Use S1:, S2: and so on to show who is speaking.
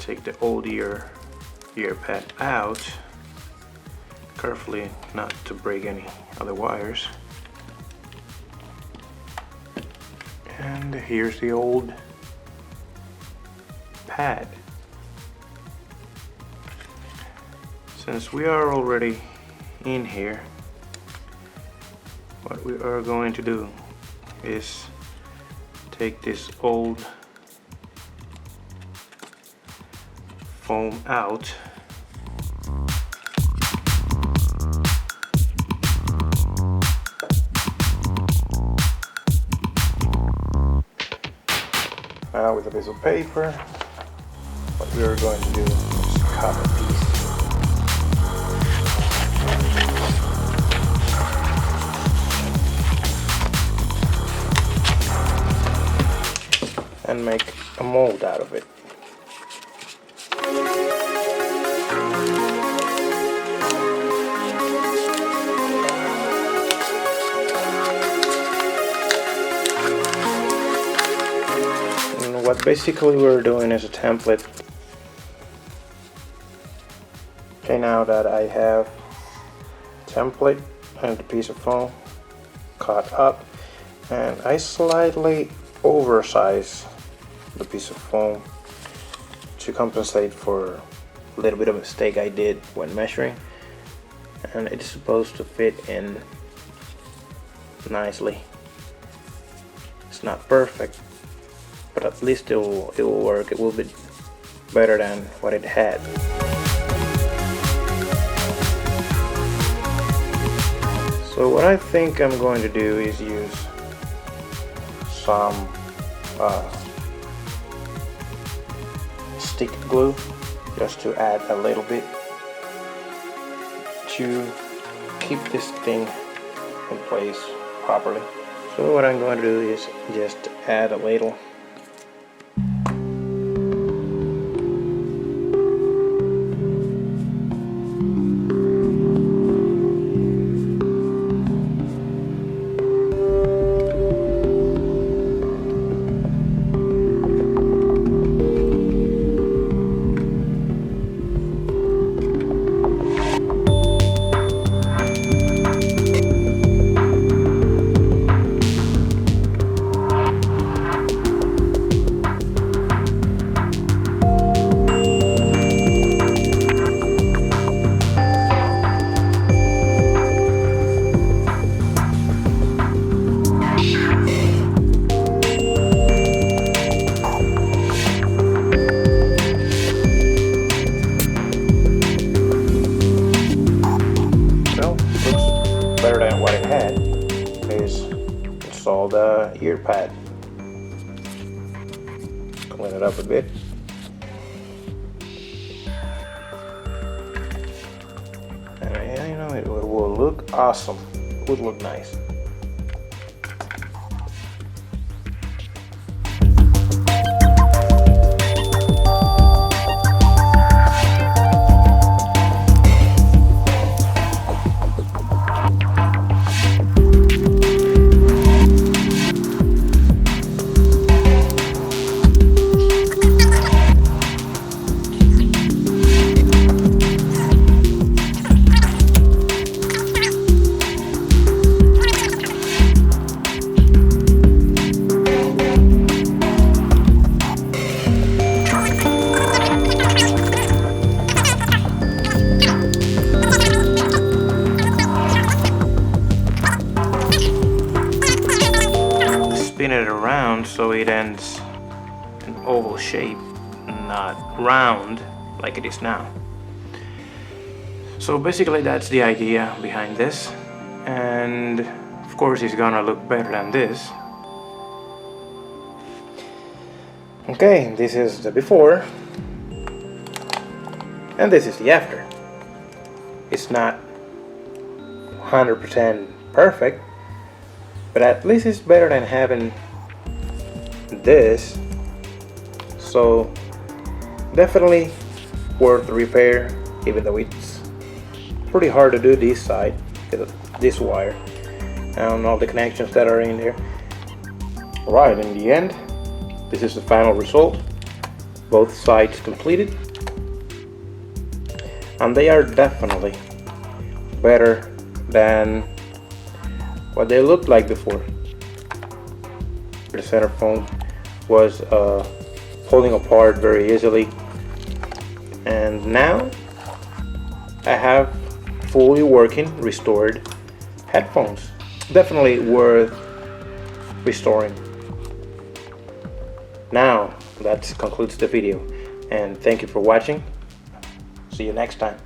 S1: take the old ear pad out carefully, not to break any other wires. And here's the old pad. Since we are already in here, what we are going to do is take this old foam out. Now with a piece of paper, what we are going to do is cut a piece. And make a mold out of it. basically we're doing is a template. Okay, now that I have template and the piece of foam cut up, and I slightly oversize the piece of foam to compensate for a little bit of a mistake I did when measuring, and it's supposed to fit in nicely. It's not perfect, but at least it will work. It will be better than what it had. So what I think I'm going to do is use some stick glue just to add a little bit to keep this thing in place properly. So what I'm going to do is just add a little. Better than what it had. Is install the ear pad. Clean it up a bit. And you know, it will look awesome. It would look nice. Spin it around so it ends an oval shape, not round like it is now. So basically that's the idea behind this, and of course it's gonna look better than this. Okay, this is the before and this is the after. It's not 100% perfect, but at least it's better than having this. So definitely worth the repair, even though it's pretty hard to do this side because of this wire and all the connections that are in there. Right, in the end, this is the final result. Both sides completed, and they are definitely better than what they looked like before. The center foam was pulling apart very easily, and now I have fully working, restored headphones. Definitely worth restoring. Now that concludes the video, and thank you for watching. See you next time.